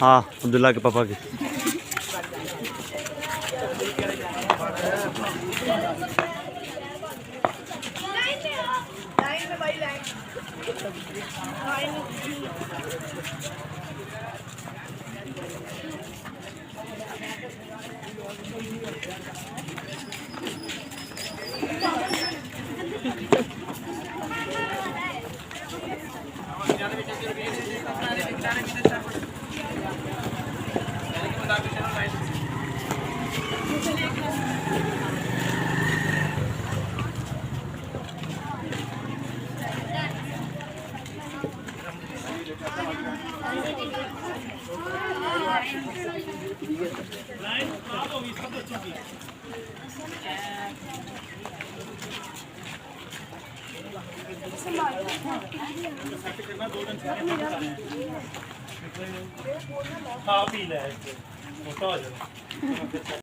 हाँ अब्दुल्ला के पापा की। खा पी लै मोटा हो जाए।